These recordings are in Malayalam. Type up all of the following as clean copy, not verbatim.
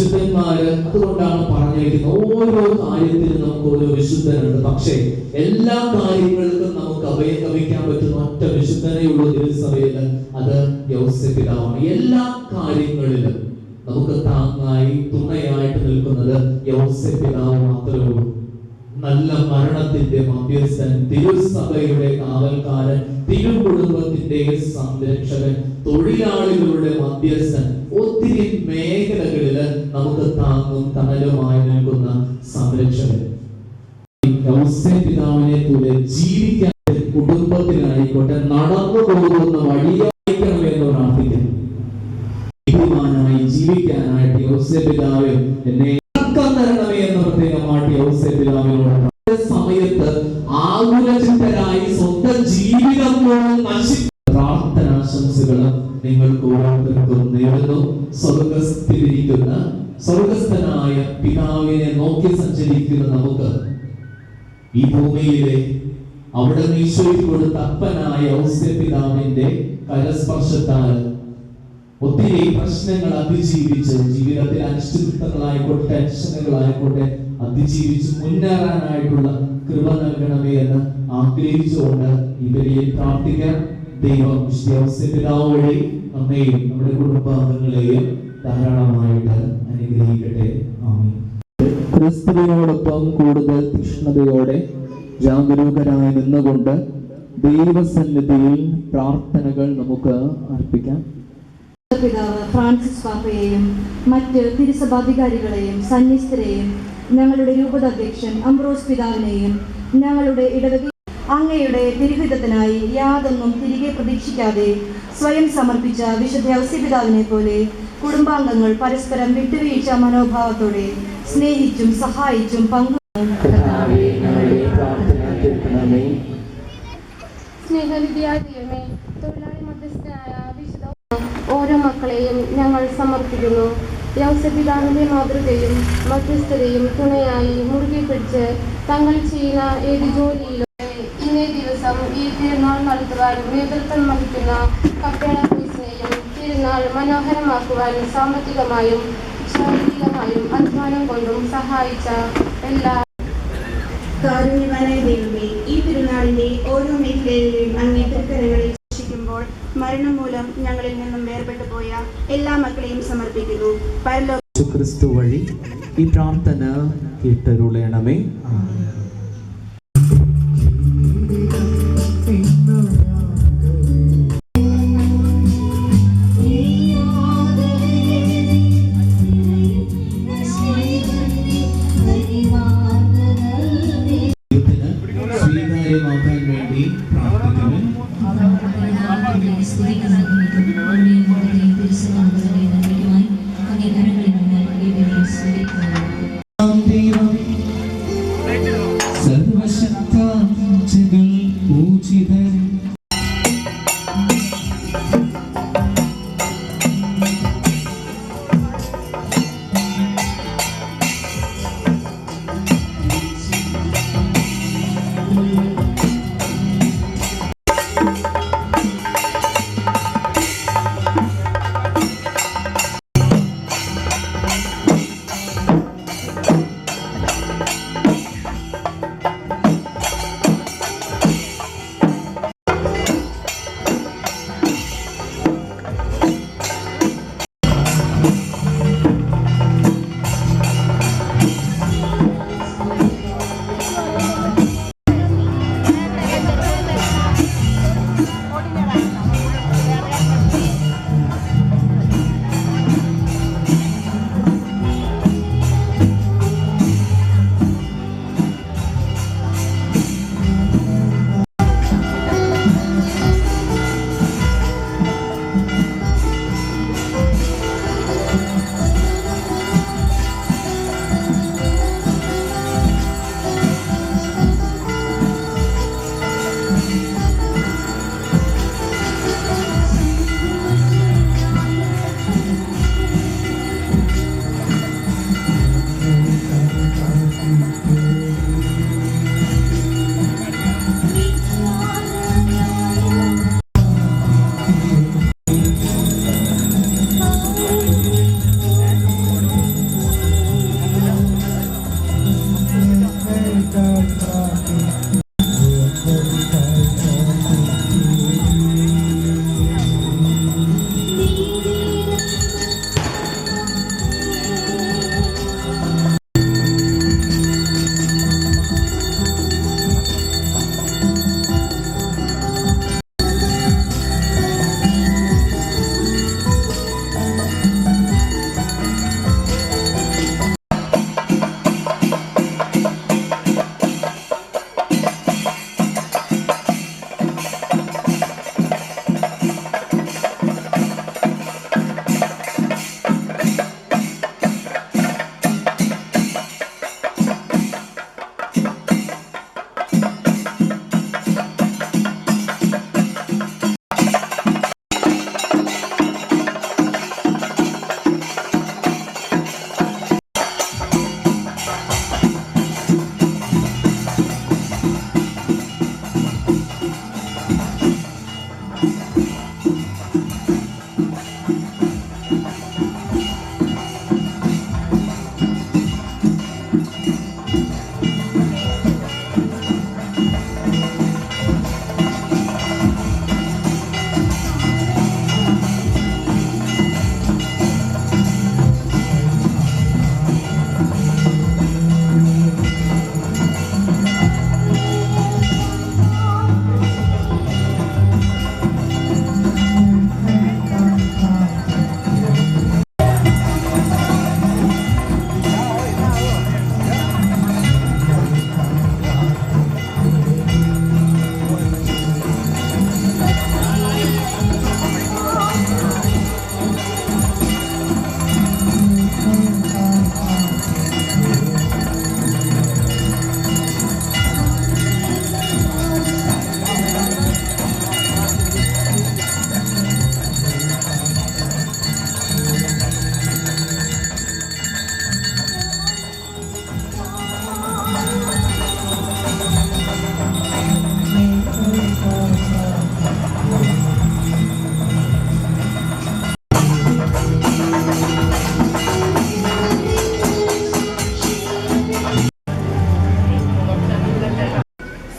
വിശുദ്ധന്മാര് അതുകൊണ്ടാണ് പറഞ്ഞിരിക്കുന്നത് ഓരോ കാര്യത്തിലും നമുക്ക് ഓരോ വിശുദ്ധനുണ്ട്. പക്ഷേ എല്ലാ കാര്യങ്ങൾക്കും നമുക്ക് അഭയം പറ്റുന്ന ഒറ്റ വിശുദ്ധനേ ഉള്ളൂ തിരുസഭയിൽ, അത് യൗസേപ്പ് പിതാവാണ്. എല്ലാ കാര്യങ്ങളിലും നമുക്ക് താങ്ങായി തുണയായിട്ട് നിൽക്കുന്നത് യൗസേപ്പ് പിതാവ് മാത്രമേ ഉള്ളൂ. നല്ല മരണത്തിന്റെ മധ്യസ്ഥൻ, തിരുസഭയുടെ കാവൽക്കാരൻ, തിരുകുടുംബത്തിന്റെ സംരക്ഷകൻ, തൊഴിലാളികളുടെ മധ്യസ്ഥൻ, ഒത്തിരി മേഖലകളില് നമുക്ക് താങ്ങും തണലുമായി നിൽക്കുന്ന സംരക്ഷകൻ. യൗസേപ്പ് പിതാവിനെ പോലെ ജീവിക്കാൻ കുടുംബത്തിനായിക്കോട്ടെ നടന്നു പോകുന്ന വഴിയായിക്കണമെന്ന് പ്രാർത്ഥിക്കുന്നു. ജീവിക്കാനായിട്ട് യൗസേപ്പ് പിതാവേ എന്നെ തരണമേ എന്ന് പ്രത്യേകമായിട്ട് യൗസേപ്പ് പിതാവിനോട് സമയത്ത് ആകുലചിത്തരായി സ്വന്തം ജീവിതം പ്രാർത്ഥനാശംസകളും നിങ്ങൾക്ക് ഓരോരുത്തർക്കും നേടുന്നു. സ്വർഗസ്ഥനായ പിതാവിനെ നോക്കി സഞ്ചരിക്കുന്ന നമുക്ക് ഈ ഭൂമിയിലെ അവിടെ ഈശോയ്ക്ക് കൊടുത്ത അപ്പനായ യൗസേപ്പ് പിതാവിന്റെ കരസ്പർശത്താൽ ഒത്തിരി പ്രശ്നങ്ങൾ അതിജീവിച്ച് ജീവിതത്തിൽ അനിശ്ചിതത്വങ്ങളായിക്കോട്ടെ ടെൻഷനുകളായിക്കോട്ടെ അതിജീവിച്ച് മുന്നേറാനായിട്ടുള്ള കൃപ നൽകണമേ എന്ന് ആഗ്രഹിച്ചുകൊണ്ട് ഇവരെയും പ്രാർത്ഥിക്കാം. ദൈവം യൗസേപ്പ് പിതാവ് വഴി നമ്മെയും നമ്മുടെ കുടുംബാംഗങ്ങളെയും ധാരാളമായിട്ട് അനുഗ്രഹിക്കട്ടെ. ആമേൻ. ക്രിസ്തുവിനോടൊപ്പം കൂടുതൽ തീക്ഷ്ണതയോടെ ജാഗരൂകരായി നിന്നുകൊണ്ട് ദൈവസന്നിധിയിൽ പ്രാർത്ഥനകൾ നമുക്ക് അർപ്പിക്കാം. പിതാവ് ഫ്രാൻസിസ് പാപ്പയെയും മറ്റ് തിരുസഭാധികാരികളെയും സന്യസ്തരെയും ഞങ്ങളുടെ രൂപതാധ്യക്ഷൻ അംബ്രോസ് പിതാവിനെയും ഞങ്ങളുടെ ഇടവക അങ്ങയുടെ തിരുഹിതത്തിനായി യാതൊന്നും തിരികെ പ്രതീക്ഷിക്കാതെ സ്വയം സമർപ്പിച്ച വിശുദ്ധ യൗസേപ്പ് പിതാവിനെ പോലെ കുടുംബാംഗങ്ങൾ പരസ്പരം വിട്ടുവീഴ്ച മനോഭാവത്തോടെ സ്നേഹിച്ചും സഹായിച്ചും സ്നേഹവിദ്യാലയമേ തൊഴിലാളി മധ്യസ്ഥനായ വിശുദ്ധ ഓരോ മക്കളെയും ഞങ്ങൾ സമർപ്പിക്കുന്നു. യൗസേപ്പ് പിതാവിന്റെ മാതൃകയും മധ്യസ്ഥതയും തുണയായി മുറുകെ പിടിച്ച് തങ്ങൾ ചെയ്യുന്ന ഏത് ജോലിയിലും ഇന്നേ ദിവസം ഈ തിരുനാൾ നടത്തുവാൻ നേതൃത്വം വഹിക്കുന്ന കപ്പേള പോലീസിനെയും തിരുനാൾ മനോഹരമാക്കുവാൻ സാമ്പത്തികമായും ശാരീരികമായും അധ്വാനം കൊണ്ടും സഹായിച്ച എല്ലാ കാരുണ്യവാനായ ദൈവമേ, ഈ തിരുനാളിന്റെ ഓരോ മേഖലയിലെയും അങ്ങേ തൃക്കരങ്ങളിൽ ശിക്ഷിക്കുമ്പോൾ മരണം മൂലം ഞങ്ങളിൽ നിന്നും വേർപെട്ടു പോയ എല്ലാ മക്കളെയും സമർപ്പിക്കുന്നു. പരലോക ക്രിസ്തു വഴി ഈ പ്രാർത്ഥന കേട്ടരുളേണമേ. സ്വീകാര്യമാക്കാൻ വേണ്ടി പ്രാർത്ഥിക്കുന്നു. സർവശക്ത പൂജിതൻ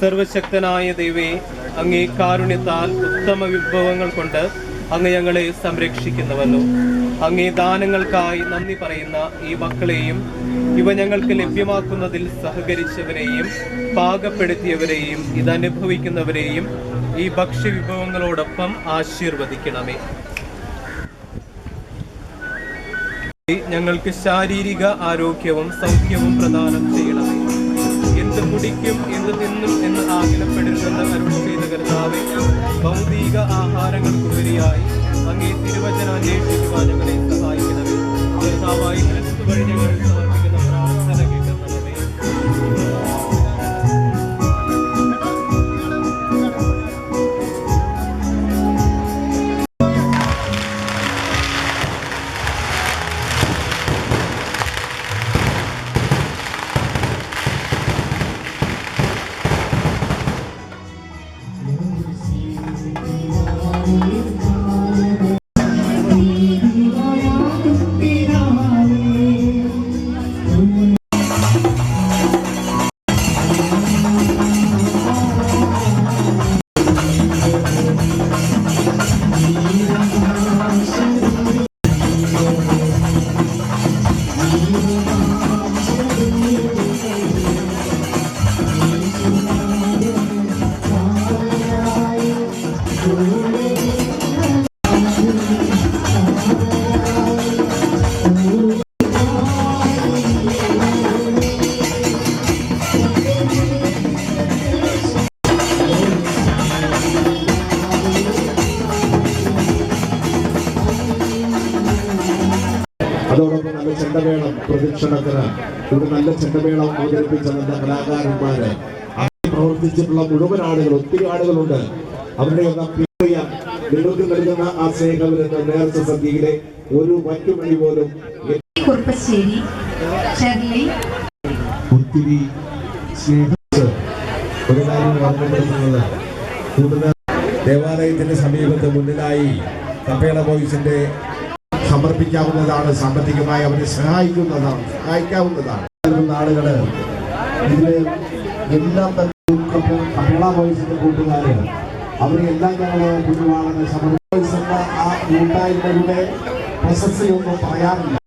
സർവശക്തനായ ദൈവേ, അങ്ങേ കാരുണ്യത്താൽ ഉത്തമ വിഭവങ്ങൾ കൊണ്ട് അങ്ങ് ഞങ്ങളെ സംരക്ഷിക്കുന്നുവല്ലോ. അങ്ങേ ദാനങ്ങൾക്കായി നന്ദി പറയുന്ന ഈ മക്കളെയും ഇവ ഞങ്ങൾക്ക് ലഭ്യമാക്കുന്നതിൽ സഹകരിച്ചവരെയും പാകപ്പെടുത്തിയവരെയും ഇതനുഭവിക്കുന്നവരെയും ഈ ഭക്ഷ്യവിഭവങ്ങളോടൊപ്പം ആശീർവദിക്കണമേ. ഞങ്ങൾക്ക് ശാരീരിക ആരോഗ്യവും സൗഖ്യവും പ്രദാനം ചെയ്യണമേ. എന്ത് കുടിക്കും എന്ത് തിന്നും എന്ന് ആഗ്രഹപ്പെടരുതെന്ന് അരുൾ ചെയ്ത കർത്താവേ, ഭൗതിക ആഹാരങ്ങൾക്കുപരിയായി അങ്ങേ തിരുവചനം അന്വേഷിക്കുവാൻ ഞങ്ങളെ സഹായിക്കണമേ. കർത്താവായി ക്രിസ്തു വഴി ഞങ്ങൾ സമർപ്പിക്കുന്ന പ്രാർത്ഥന കേൾക്കണമേ. അതോടൊപ്പം നല്ല ചെണ്ടമേളം പ്രദക്ഷിണത്തിന് ഒരു നല്ല ചെണ്ടമേളം അവതരിപ്പിച്ച നല്ല കലാകാരന്മാര് പ്രവർത്തിച്ചിട്ടുള്ള മുഴുവൻ ആളുകൾ, ഒത്തിരി ആളുകളുണ്ട്. അവരുടെ നിങ്ങൾക്ക് നൽകുന്ന ആ സ്നേഹമെന്ന നേർച്ച സദ്യയിലെ ഒരു മറ്റുമണി പോലും കുറുപ്പശ്ശേരി ഷെർലി ഒത്തിരി സ്നേഹിച്ച് ഒരു കാര്യം ഓർമ്മപ്പെടുത്തുന്നത്, കൂടുതൽ ദേവാലയത്തിന്റെ സമീപത്ത് മുന്നിലായി കപ്പേള ബോയ്സിന്റെ സമർപ്പിക്കാവുന്നതാണ്. സാമ്പത്തികമായി അവരെ സഹായിക്കാവുന്നതാണ്. ആളുകള് ഇതില് എല്ലാം തന്നെ കപ്പേള ബോയ്സിന്റെ കൂട്ടുകാര് അവരെല്ലാം ഞങ്ങള് കുഞ്ഞുവാണെന്ന് സമർപ്പിക്കുന്ന ആ കൂട്ടായ്മയുടെ പ്രശസ്തിയൊന്നും പറയാറില്ല.